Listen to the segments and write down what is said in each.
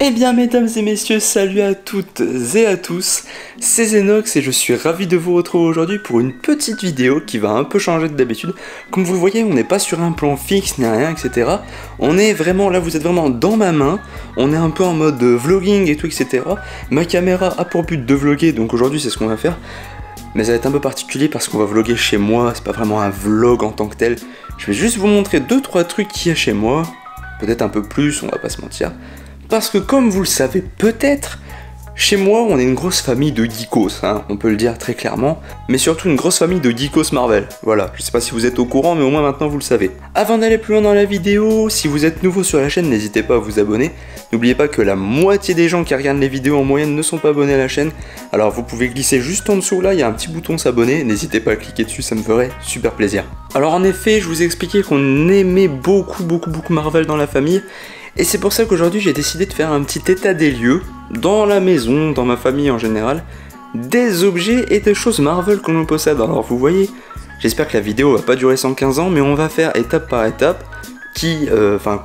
Eh bien mesdames et messieurs, salut à toutes et à tous, c'est Zenox et je suis ravi de vous retrouver aujourd'hui pour une petite vidéo qui va un peu changer de d'habitude. Comme vous le voyez, on n'est pas sur un plan fixe ni rien, etc. On est vraiment, là vous êtes vraiment dans ma main, on est un peu en mode vlogging et tout, etc. Ma caméra a pour but de vlogger, donc aujourd'hui c'est ce qu'on va faire. Mais ça va être un peu particulier parce qu'on va vlogger chez moi, c'est pas vraiment un vlog en tant que tel. Je vais juste vous montrer 2-3 trucs qu'il y a chez moi, peut-être un peu plus, on va pas se mentir. Parce que comme vous le savez peut-être, chez moi on est une grosse famille de geekos, hein, on peut le dire très clairement, mais surtout une grosse famille de geekos Marvel. Voilà, je sais pas si vous êtes au courant, mais au moins maintenant vous le savez. Avant d'aller plus loin dans la vidéo, si vous êtes nouveau sur la chaîne, n'hésitez pas à vous abonner. N'oubliez pas que la moitié des gens qui regardent les vidéos en moyenne ne sont pas abonnés à la chaîne, alors vous pouvez glisser juste en dessous là, il y a un petit bouton s'abonner, n'hésitez pas à cliquer dessus, ça me ferait super plaisir. Alors en effet, je vous ai expliqué qu'on aimait beaucoup Marvel dans la famille, et c'est pour ça qu'aujourd'hui j'ai décidé de faire un petit état des lieux, dans la maison, dans ma famille en général, des objets et des choses Marvel que l'on possède. Alors vous voyez, j'espère que la vidéo va pas durer 115 ans, mais on va faire étape par étape,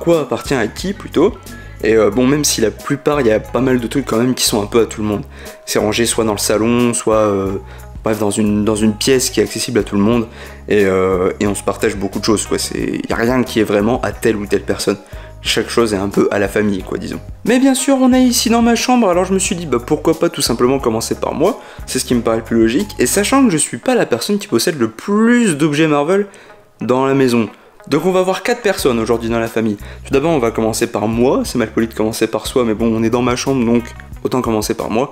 quoi appartient à qui plutôt. Et bon, même si la plupart, il y a pas mal de trucs quand même qui sont un peu à tout le monde. C'est rangé soit dans le salon, soit bref, dans une pièce qui est accessible à tout le monde, et on se partage beaucoup de choses, quoi. Il n'y a rien qui est vraiment à telle ou telle personne. Chaque chose est un peu à la famille, quoi, disons. Mais bien sûr, on est ici dans ma chambre, alors je me suis dit, bah pourquoi pas tout simplement commencer par moi, c'est ce qui me paraît le plus logique, et sachant que je suis pas la personne qui possède le plus d'objets Marvel dans la maison. Donc on va avoir 4 personnes aujourd'hui dans la famille. Tout d'abord, on va commencer par moi, c'est mal poli de commencer par soi, mais bon, on est dans ma chambre, donc autant commencer par moi.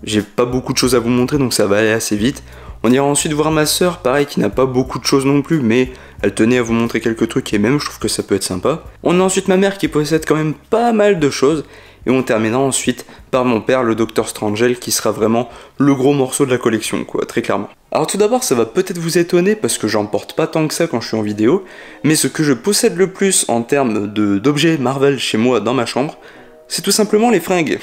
J'ai pas beaucoup de choses à vous montrer, donc ça va aller assez vite. On ira ensuite voir ma soeur, pareil, qui n'a pas beaucoup de choses non plus, mais elle tenait à vous montrer quelques trucs, et même je trouve que ça peut être sympa. On a ensuite ma mère qui possède quand même pas mal de choses, et on terminera ensuite par mon père, le Dr Strangelove, qui sera vraiment le gros morceau de la collection, quoi, très clairement. Alors tout d'abord, ça va peut-être vous étonner, parce que j'en porte pas tant que ça quand je suis en vidéo, mais ce que je possède le plus en termes d'objets Marvel chez moi dans ma chambre, c'est tout simplement les fringues.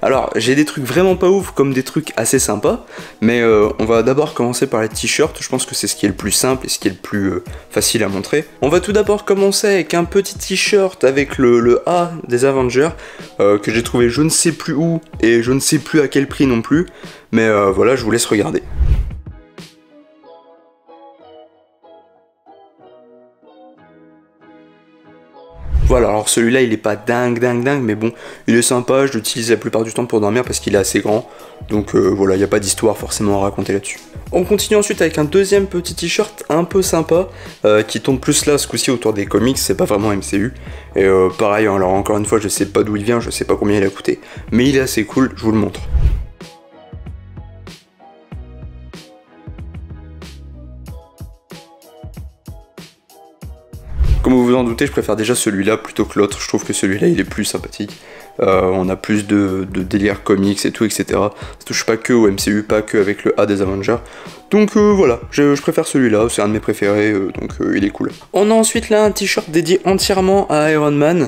Alors, j'ai des trucs vraiment pas ouf comme des trucs assez sympas, mais on va d'abord commencer par les t-shirts, je pense que c'est ce qui est le plus simple et ce qui est le plus facile à montrer. On va tout d'abord commencer avec un petit t-shirt avec le A des Avengers, que j'ai trouvé je ne sais plus où et je ne sais plus à quel prix non plus, mais voilà, je vous laisse regarder. Voilà, alors celui-là il est pas dingue, mais bon, il est sympa, je l'utilise la plupart du temps pour dormir parce qu'il est assez grand, donc voilà, il n'y a pas d'histoire forcément à raconter là-dessus. On continue ensuite avec un deuxième petit t-shirt un peu sympa, qui tombe plus là ce coup-ci autour des comics, c'est pas vraiment MCU, et pareil, alors encore une fois, je sais pas d'où il vient, je sais pas combien il a coûté, mais il est assez cool, je vous le montre. Comme vous vous en doutez, je préfère déjà celui-là plutôt que l'autre, je trouve que celui-là il est plus sympathique. On a plus de délire comics et tout, etc. Ça touche pas que au MCU, pas que avec le A des Avengers. Donc voilà, je préfère celui-là, c'est un de mes préférés, donc il est cool. On a ensuite là un t-shirt dédié entièrement à Iron Man,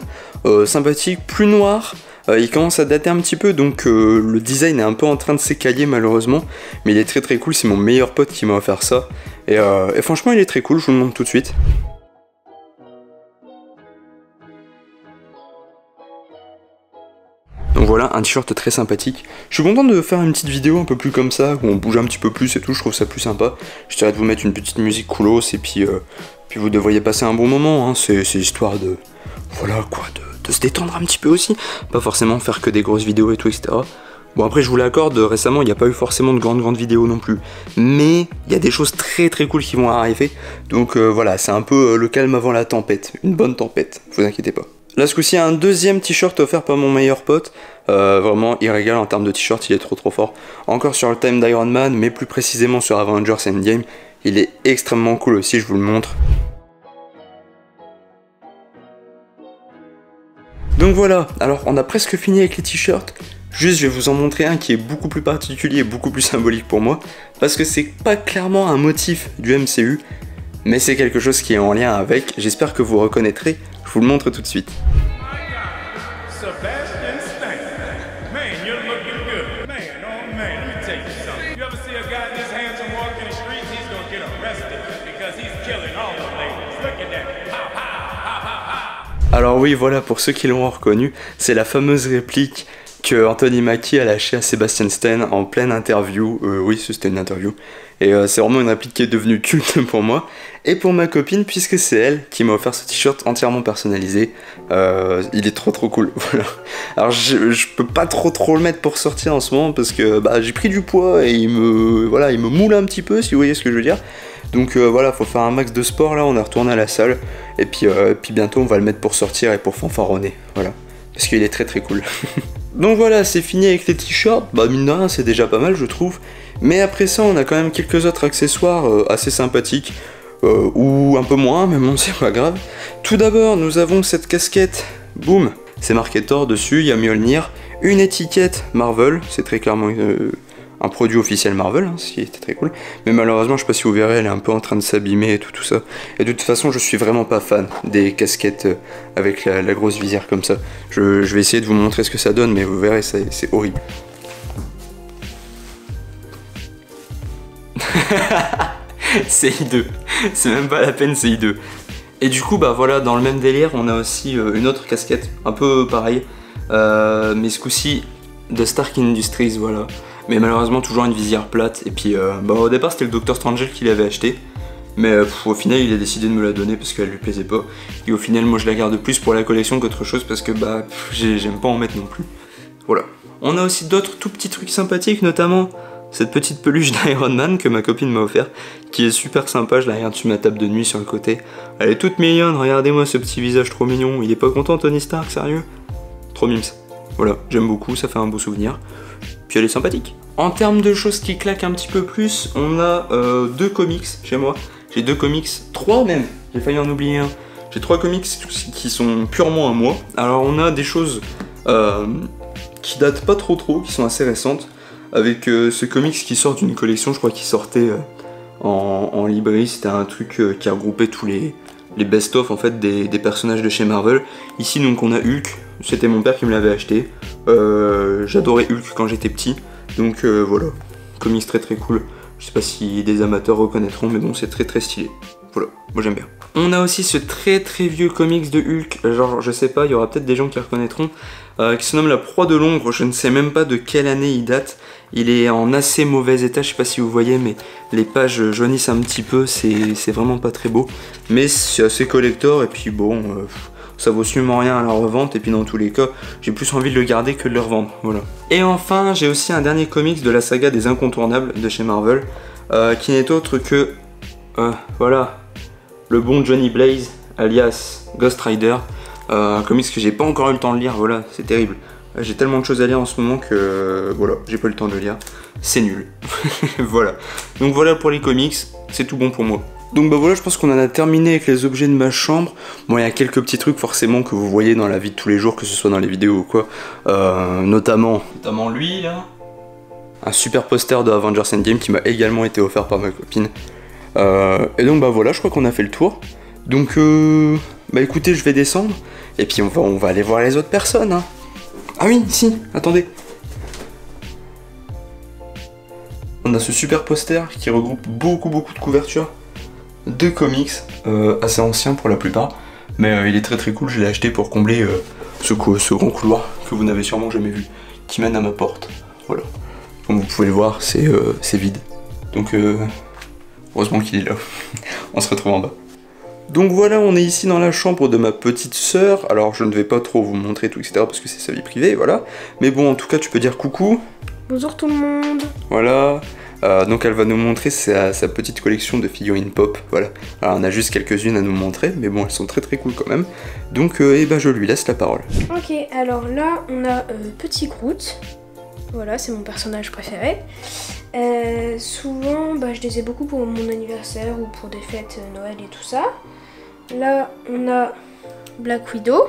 sympathique, plus noir. Il commence à dater un petit peu, donc le design est un peu en train de s'écailler malheureusement, mais il est très cool, c'est mon meilleur pote qui m'a offert ça. Et franchement il est très cool, je vous le montre tout de suite. Donc voilà, un t-shirt très sympathique. Je suis content de faire une petite vidéo un peu plus comme ça, où on bouge un petit peu plus et tout, je trouve ça plus sympa. J'essaierai de vous mettre une petite musique coolos, et puis vous devriez passer un bon moment, hein. C'est histoire de... Voilà quoi, de se détendre un petit peu aussi. Pas forcément faire que des grosses vidéos et tout, etc. Bon après je vous l'accorde, récemment il n'y a pas eu forcément de grandes vidéos non plus. Mais il y a des choses très cool qui vont arriver. Donc voilà, c'est un peu le calme avant la tempête. Une bonne tempête, vous inquiétez pas. Là ce coup-ci, un deuxième t-shirt offert par mon meilleur pote, vraiment il régale en termes de t-shirt, il est trop fort. Encore sur le thème d'Iron Man, mais plus précisément sur Avengers Endgame, il est extrêmement cool aussi, je vous le montre. Donc voilà, alors on a presque fini avec les t-shirts, juste je vais vous en montrer un qui est beaucoup plus particulier et beaucoup plus symbolique pour moi, parce que c'est pas clairement un motif du MCU, mais c'est quelque chose qui est en lien avec, j'espère que vous reconnaîtrez, je vous le montre tout de suite. Alors oui, voilà, pour ceux qui l'ont reconnu, c'est la fameuse réplique que Anthony Mackie a lâchée à Sebastian Stan en pleine interview. Oui, c'était une interview. Et c'est vraiment une réplique qui est devenue culte pour moi. Et pour ma copine, puisque c'est elle qui m'a offert ce t-shirt entièrement personnalisé. Il est trop cool, voilà. Alors je peux pas trop le mettre pour sortir en ce moment parce que bah, j'ai pris du poids et il me moule un petit peu, si vous voyez ce que je veux dire. Donc voilà, faut faire un max de sport là, on est retourné à la salle. Et puis bientôt on va le mettre pour sortir et pour fanfaronner, voilà. Parce qu'il est très cool. Donc voilà, c'est fini avec les t-shirts. Bah mine de rien, c'est déjà pas mal je trouve. Mais après ça, on a quand même quelques autres accessoires assez sympathiques. Ou un peu moins, mais bon, c'est pas grave. Tout d'abord, nous avons cette casquette. Boum, c'est marqué Thor dessus, il y a Mjolnir. Une étiquette Marvel, c'est très clairement un produit officiel Marvel, hein, ce qui était très cool. Mais malheureusement, je sais pas si vous verrez, elle est un peu en train de s'abîmer et tout ça. Et de toute façon, je suis vraiment pas fan des casquettes avec la grosse visière comme ça. Je vais essayer de vous montrer ce que ça donne, mais vous verrez, c'est horrible. C'est hideux, c'est même pas la peine, c'est hideux. Et du coup, bah voilà, dans le même délire, on a aussi une autre casquette, un peu pareil, mais ce coup-ci de Stark Industries, voilà. Mais malheureusement, toujours une visière plate. Et puis, bah, au départ, c'était le Dr. Strange qui l'avait acheté. Mais au final, il a décidé de me la donner parce qu'elle lui plaisait pas. Et au final, moi, je la garde plus pour la collection qu'autre chose parce que bah, j'aime pas en mettre non plus. Voilà. On a aussi d'autres tout petits trucs sympathiques, notamment cette petite peluche d'Iron Man que ma copine m'a offert, qui est super sympa, je la regarde sur ma table de nuit sur le côté. Elle est toute mignonne, regardez-moi ce petit visage trop mignon. Il est pas content Tony Stark, sérieux? Trop mimes. Voilà, j'aime beaucoup, ça fait un beau souvenir. Puis elle est sympathique. En termes de choses qui claquent un petit peu plus, on a deux comics chez moi. J'ai deux comics, trois même, j'ai failli en oublier un. J'ai trois comics qui sont purement à moi. Alors on a des choses qui datent pas trop, qui sont assez récentes. Avec ce comics qui sort d'une collection, je crois qu'il sortait en librairie, c'était un truc qui a regroupé tous les best-of en fait des personnages de chez Marvel. Ici donc on a Hulk, c'était mon père qui me l'avait acheté. J'adorais Hulk quand j'étais petit, donc voilà, comics très cool. Je sais pas si des amateurs reconnaîtront, mais bon c'est très stylé. Voilà, moi j'aime bien. On a aussi ce très vieux comics de Hulk, genre je sais pas, il y aura peut-être des gens qui reconnaîtront, qui se nomme La Proie de l'Ombre, je ne sais même pas de quelle année il date. Il est en assez mauvais état, je sais pas si vous voyez, mais les pages jaunissent un petit peu, c'est vraiment pas très beau. Mais c'est assez collector, et puis bon, ça vaut sûrement rien à la revente, et puis dans tous les cas, j'ai plus envie de le garder que de le revendre, voilà. Et enfin, j'ai aussi un dernier comics de la saga des Incontournables de chez Marvel, qui n'est autre que, voilà, le bon Johnny Blaze, alias Ghost Rider, un comics que j'ai pas encore eu le temps de lire, voilà, c'est terrible. J'ai tellement de choses à lire en ce moment que voilà, j'ai pas eu le temps de lire. C'est nul. Voilà. Donc voilà pour les comics, c'est tout bon pour moi. Donc bah voilà, je pense qu'on en a terminé avec les objets de ma chambre. Bon, il y a quelques petits trucs forcément que vous voyez dans la vie de tous les jours, que ce soit dans les vidéos ou quoi. Notamment lui là. Un super poster de Avengers Endgame qui m'a également été offert par ma copine. Et donc bah voilà, je crois qu'on a fait le tour. Donc bah écoutez, je vais descendre. Et puis on va aller voir les autres personnes, hein. Ah oui, si, attendez. On a ce super poster qui regroupe beaucoup de couvertures de comics, assez anciens pour la plupart. Mais il est très cool, je l'ai acheté pour combler ce grand couloir que vous n'avez sûrement jamais vu, qui mène à ma porte. Voilà. Comme vous pouvez le voir, c'est vide. Donc heureusement qu'il est là. On se retrouve en bas. Donc voilà, on est ici dans la chambre de ma petite sœur. Alors je ne vais pas trop vous montrer tout, etc. parce que c'est sa vie privée, voilà. Mais bon, en tout cas, tu peux dire coucou. Bonjour tout le monde. Voilà. Donc elle va nous montrer sa petite collection de figurines pop, voilà. Alors on a juste quelques-unes à nous montrer, mais bon, elles sont très cool quand même. Donc eh ben, je lui laisse la parole. Ok, alors là, on a Petit Groot. Voilà, c'est mon personnage préféré. Souvent, bah, je les ai beaucoup pour mon anniversaire ou pour des fêtes Noël et tout ça. Là, on a Black Widow.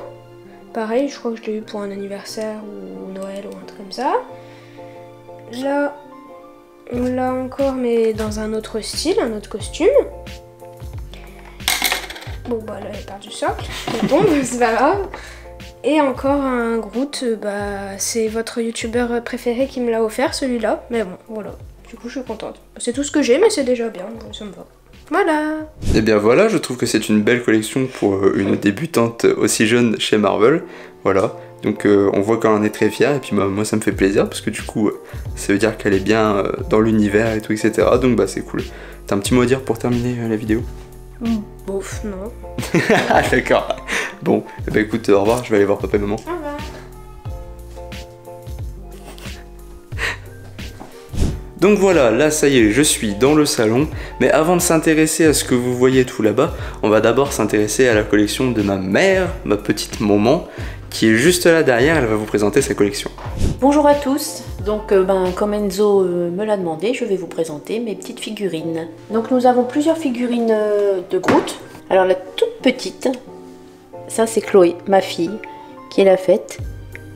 Pareil, je crois que je l'ai eu pour un anniversaire ou Noël ou un truc comme ça. Là, on l'a encore, mais dans un autre style, un autre costume. Bon, bah là, elle part du socle. Mais bon, c'est pas grave. Et encore un Groot, bah, c'est votre youtubeur préféré qui me l'a offert, celui-là. Mais bon, voilà. Du coup, je suis contente. C'est tout ce que j'ai, mais c'est déjà bien. Bon, ça me va. Voilà. Et bien voilà, je trouve que c'est une belle collection pour une débutante aussi jeune chez Marvel. Voilà, donc on voit qu'elle en est très fière et puis bah, moi ça me fait plaisir parce que du coup ça veut dire qu'elle est bien dans l'univers et tout, etc. Donc bah c'est cool. T'as un petit mot à dire pour terminer la vidéo? Bouf, non. Ah d'accord. Bon, bah écoute, au revoir, je vais aller voir papa et maman. Au revoir. Donc voilà, là ça y est, je suis dans le salon, mais avant de s'intéresser à ce que vous voyez tout là-bas, on va d'abord s'intéresser à la collection de ma mère, ma petite maman, qui est juste là derrière, elle va vous présenter sa collection. Bonjour à tous, donc comme Enzo me l'a demandé, je vais vous présenter mes petites figurines. Donc nous avons plusieurs figurines de Groot. Alors la toute petite, ça c'est Chloé, ma fille, qui l'a faite.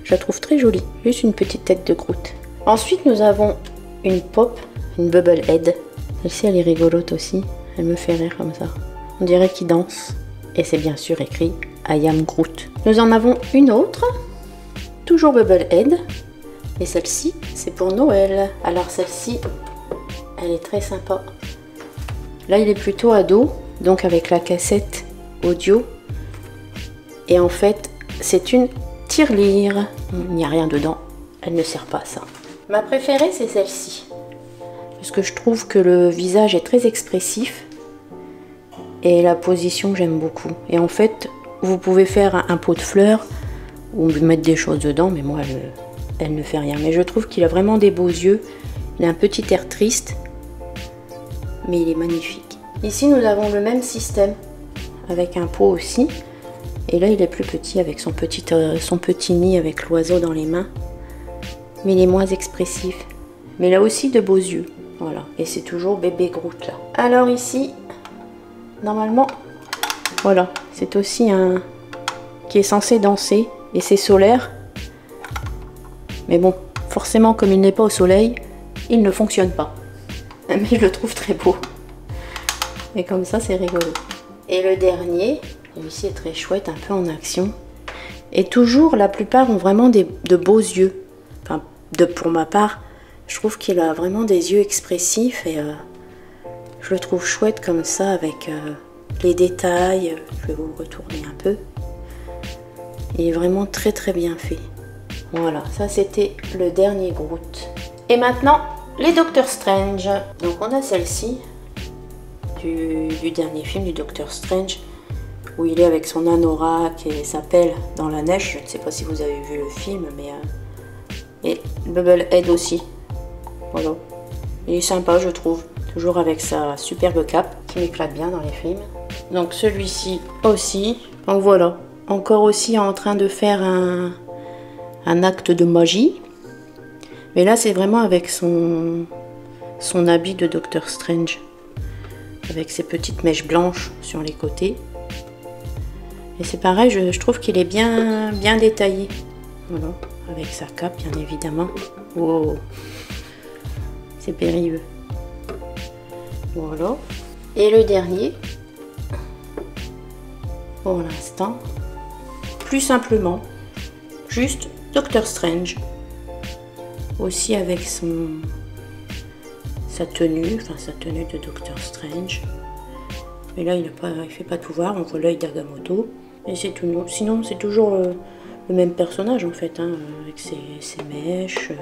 Je la trouve très jolie, juste une petite tête de Groot. Ensuite nous avons une pop, une bubble head. Celle-ci elle est rigolote aussi, elle me fait rire comme ça. On dirait qu'il danse. Et c'est bien sûr écrit I am Groot. Nous en avons une autre, toujours bubble head. Et celle-ci c'est pour Noël. Alors celle-ci, elle est très sympa. Là il est plutôt ado, donc avec la cassette audio. Et en fait c'est une tirelire. Il n'y a rien dedans, elle ne sert pas à ça. Ma préférée c'est celle-ci, parce que je trouve que le visage est très expressif et la position j'aime beaucoup. Et en fait vous pouvez faire un pot de fleurs ou mettre des choses dedans, mais moi elle ne fait rien. Mais je trouve qu'il a vraiment des beaux yeux, il a un petit air triste, mais il est magnifique. Ici nous avons le même système avec un pot aussi, et là il est plus petit avec son petit nid avec l'oiseau dans les mains. Mais il est moins expressif. Mais il a aussi de beaux yeux. Voilà. Et c'est toujours bébé Groot là. Alors ici, normalement, voilà. C'est aussi un qui est censé danser. Et c'est solaire. Mais bon, forcément, comme il n'est pas au soleil, il ne fonctionne pas. Mais je le trouve très beau. Et comme ça, c'est rigolo. Et le dernier, celui-ci est très chouette, un peu en action. Et toujours, la plupart ont vraiment de beaux yeux. Enfin, pour ma part, je trouve qu'il a vraiment des yeux expressifs et je le trouve chouette comme ça avec les détails. Je vais vous retourner un peu. Il est vraiment très très bien fait. Voilà, ça c'était le dernier Groot. Et maintenant, les Doctor Strange. Donc on a celle-ci du dernier film du Doctor Strange où il est avec son anorak et sa pelle dans la neige. Je ne sais pas si vous avez vu le film, mais... Et Bubble Head aussi. Voilà. Il est sympa, je trouve. Toujours avec sa superbe cape qui m'éclate bien dans les films. Donc celui-ci aussi. Donc voilà. Encore aussi en train de faire un acte de magie. Mais là, c'est vraiment avec son habit de Doctor Strange. Avec ses petites mèches blanches sur les côtés. Et c'est pareil, je trouve qu'il est bien détaillé. Voilà. Avec sa cape, bien évidemment. Wow. C'est périlleux. Voilà. Et le dernier, pour l'instant, plus simplement, juste Doctor Strange. Aussi avec sa tenue de Doctor Strange. Mais là, il fait pas tout voir, on voit l'œil d'Agamotto. Et c'est tout. Sinon, c'est toujours le même personnage en fait, hein, avec ses mèches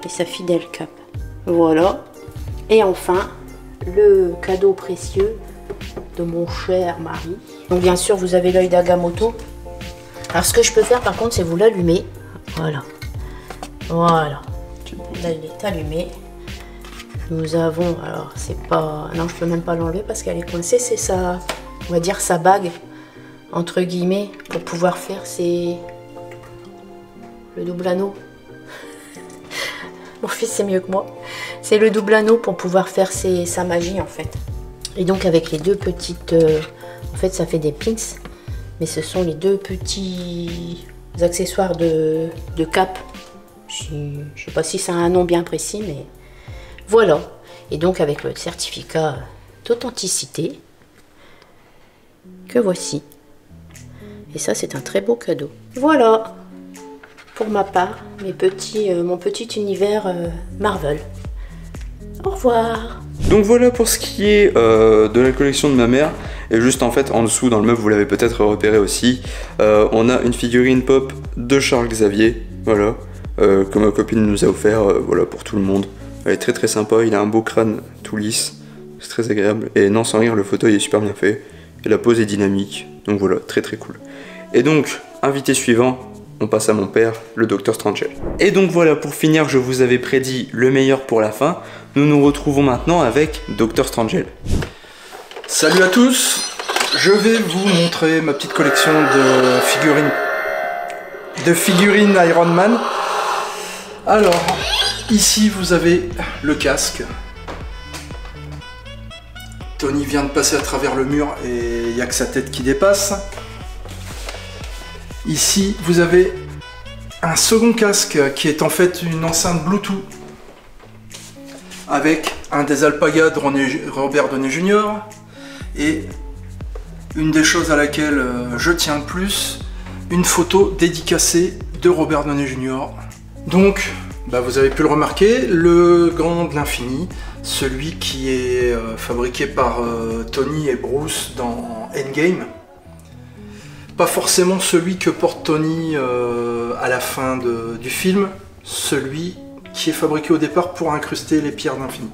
et sa fidèle cape. Voilà. Et enfin, le cadeau précieux de mon cher mari. Donc bien sûr, vous avez l'œil d'Agamotto. Alors ce que je peux faire par contre, c'est vous l'allumer. Voilà. Voilà. Là, il est allumé. Nous avons, alors c'est pas... Non, je peux même pas l'enlever parce qu'elle est coincée. C'est sa, on va dire sa bague, entre guillemets, pour pouvoir faire le double anneau. Mon fils c'est mieux que moi. C'est le double anneau pour pouvoir faire sa magie en fait. Et donc avec les deux petites... en fait ça fait des pins. Mais ce sont les deux petits accessoires de cape. Je sais pas si ça a un nom bien précis, mais voilà. Et donc avec le certificat d'authenticité que voici. Et ça c'est un très beau cadeau. Voilà pour ma part, mon petit univers Marvel. Au revoir. Donc voilà pour ce qui est de la collection de ma mère. Et juste en fait en dessous dans le meuble, vous l'avez peut-être repéré aussi, on a une figurine pop de Charles Xavier, voilà, que ma copine nous a offert, voilà, pour tout le monde. Elle est très très sympa, il a un beau crâne tout lisse, c'est très agréable. Et non, sans rire, le fauteuil est super bien fait, et la pose est dynamique, donc voilà, très très cool. Et donc, invité suivant, on passe à mon père, le Dr Strange. Et donc voilà, pour finir, je vous avais prédit le meilleur pour la fin. Nous nous retrouvons maintenant avec Dr Strange. Salut à tous, je vais vous montrer ma petite collection de figurines Iron Man. Alors, ici vous avez le casque. Tony vient de passer à travers le mur et il n'y a que sa tête qui dépasse. Ici vous avez un second casque qui est en fait une enceinte Bluetooth avec un des alpagas de Robert Downey Jr. Et une des choses à laquelle je tiens le plus, une photo dédicacée de Robert Downey Jr. Donc, vous avez pu le remarquer, le gant de l'infini, celui qui est fabriqué par Tony et Bruce dans Endgame. Pas forcément celui que porte Tony à la fin du film, celui qui est fabriqué au départ pour incruster les pierres d'infini.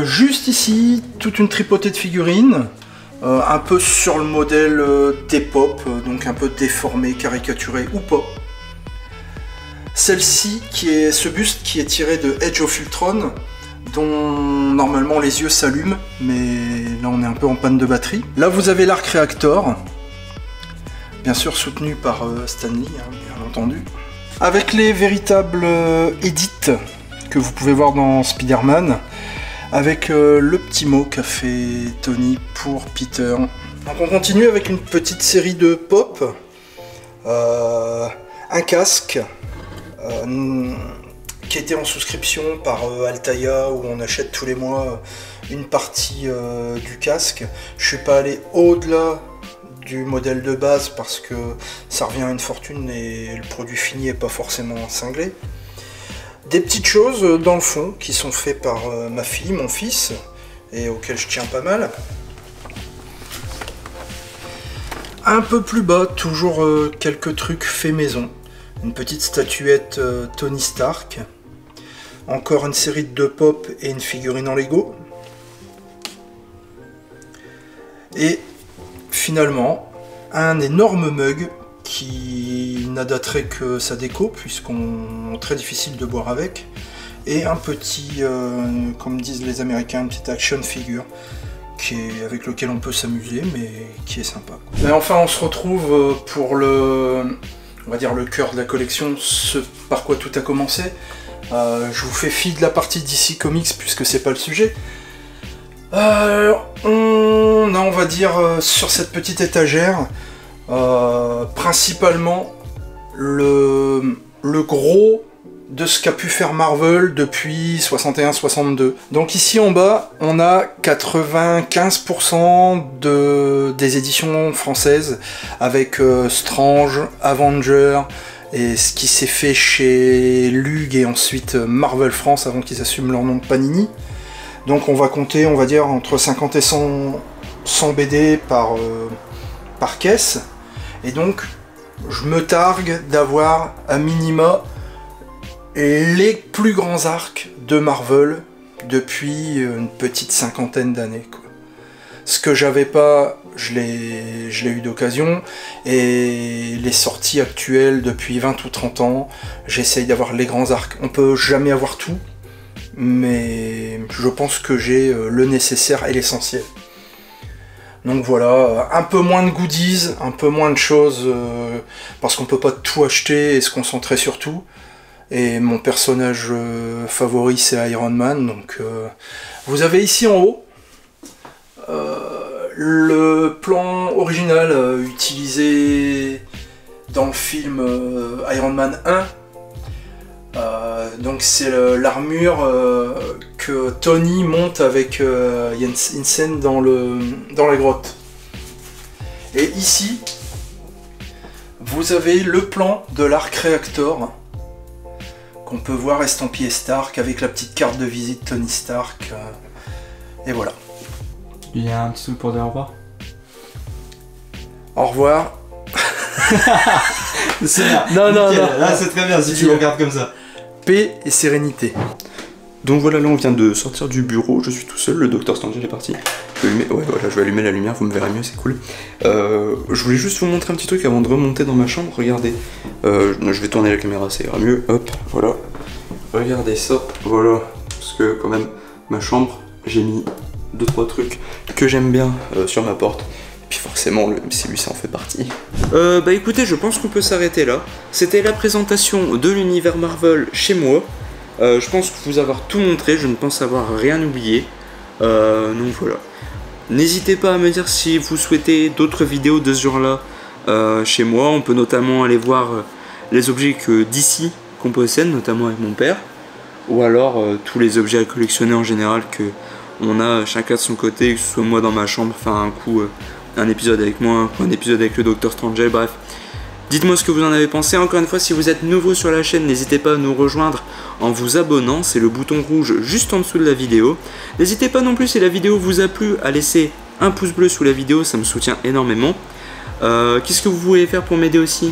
Juste ici, toute une tripotée de figurines, un peu sur le modèle des pop, donc un peu déformé, caricaturé ou pas. Celle-ci, ce buste qui est tiré de Age of Ultron, dont normalement les yeux s'allument, mais là on est un peu en panne de batterie. Là vous avez l'Arc Reactor, bien sûr soutenu par Stan Lee, bien entendu. Avec les véritables edits que vous pouvez voir dans Spider-Man, avec le petit mot qu'a fait Tony pour Peter. Donc on continue avec une petite série de pop, un casque qui était en souscription par Altaïa, où on achète tous les mois une partie du casque. Je suis pas allé au-delà du modèle de base parce que ça revient à une fortune et le produit fini est pas forcément cinglé. Des petites choses dans le fond qui sont faites par ma fille, mon fils, et auxquelles je tiens pas mal. Un peu plus bas, toujours quelques trucs faits maison. Une petite statuette Tony Stark. Encore une série de 2 pop et une figurine en Lego. Et finalement, un énorme mug qui n'adaterait que sa déco, puisqu'on est très difficile de boire avec, et un petit, comme disent les Américains, une petite action figure, avec lequel on peut s'amuser, mais qui est sympa. Mais enfin, on se retrouve pour on va dire le cœur de la collection, ce par quoi tout a commencé. Je vous fais fi de la partie DC Comics, puisque c'est pas le sujet. On va dire, sur cette petite étagère, principalement le gros de ce qu'a pu faire Marvel depuis 61-62. Donc ici en bas, on a 95% des éditions françaises, avec Strange, Avenger, et ce qui s'est fait chez Lug et ensuite Marvel France avant qu'ils assument leur nom de Panini. Donc on va compter, on va dire, entre 50 et 100 BD par caisse. Et donc, je me targue d'avoir à minima les plus grands arcs de Marvel depuis une petite cinquantaine d'années. Ce que j'avais pas, je l'ai eu d'occasion. Et les sorties actuelles depuis 20 ou 30 ans, j'essaye d'avoir les grands arcs. On peut jamais avoir tout, mais je pense que j'ai le nécessaire et l'essentiel. Donc voilà, un peu moins de goodies, un peu moins de choses, parce qu'on peut pas tout acheter et se concentrer sur tout. Et mon personnage favori c'est Iron Man, donc vous avez ici en haut le plan original utilisé dans le film Iron Man 1. Donc c'est l'armure que Tony monte avec Yinsen dans la grotte. Et ici, vous avez le plan de l'Arc Reactor qu'on peut voir estampillé Stark avec la petite carte de visite Tony Stark. Et voilà. Il y a un petit truc pour dire au revoir. Au revoir. C'est bien. Non, non, non. Là, c'est très bien si tu regardes comme ça. Paix et sérénité. Donc voilà, là on vient de sortir du bureau, je suis tout seul, le docteur Strange est parti. Je vais allumer, ouais, voilà, je vais allumer la lumière, vous me verrez mieux, c'est cool. Je voulais juste vous montrer un petit truc avant de remonter dans ma chambre, regardez. Je vais tourner la caméra, ça ira mieux, hop, voilà. Regardez ça, voilà. Parce que quand même, ma chambre, j'ai mis 2-3 trucs que j'aime bien sur ma porte. Et puis forcément, le MCU, ça en fait partie. Bah écoutez, je pense qu'on peut s'arrêter là. C'était la présentation de l'univers Marvel chez moi. Je pense vous avoir tout montré, je ne pense avoir rien oublié. Donc voilà. N'hésitez pas à me dire si vous souhaitez d'autres vidéos de ce genre-là chez moi. On peut notamment aller voir les objets que d'ici qu'on possède, notamment avec mon père. Ou alors tous les objets à collectionner en général que on a chacun de son côté, que ce soit moi dans ma chambre, faire un coup un épisode avec moi, un épisode avec le Docteur Strange, bref. Dites-moi ce que vous en avez pensé. Encore une fois, si vous êtes nouveau sur la chaîne, n'hésitez pas à nous rejoindre en vous abonnant. C'est le bouton rouge juste en dessous de la vidéo. N'hésitez pas non plus, si la vidéo vous a plu, à laisser un pouce bleu sous la vidéo. Ça me soutient énormément. Qu'est-ce que vous voulez faire pour m'aider aussi?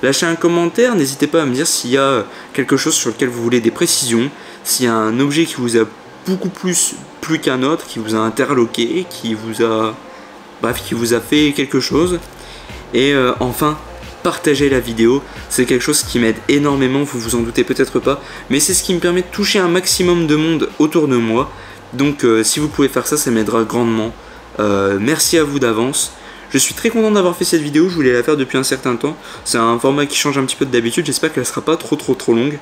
Lâchez un commentaire. N'hésitez pas à me dire s'il y a quelque chose sur lequel vous voulez des précisions. S'il y a un objet qui vous a beaucoup plus qu'un autre, qui vous a interloqué, qui vous a... Bref, qui vous a fait quelque chose. Et enfin... Partagez la vidéo, c'est quelque chose qui m'aide énormément, vous vous en doutez peut-être pas, mais c'est ce qui me permet de toucher un maximum de monde autour de moi. Donc si vous pouvez faire ça, ça m'aidera grandement. Merci à vous d'avance. Je suis très content d'avoir fait cette vidéo, je voulais la faire depuis un certain temps. C'est un format qui change un petit peu d'habitude, j'espère qu'elle sera pas trop longue.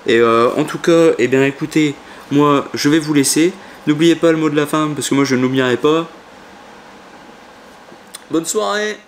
Et en tout cas, eh bien écoutez, moi je vais vous laisser. N'oubliez pas le mot de la fin, parce que moi je ne l'oublierai pas. Bonne soirée!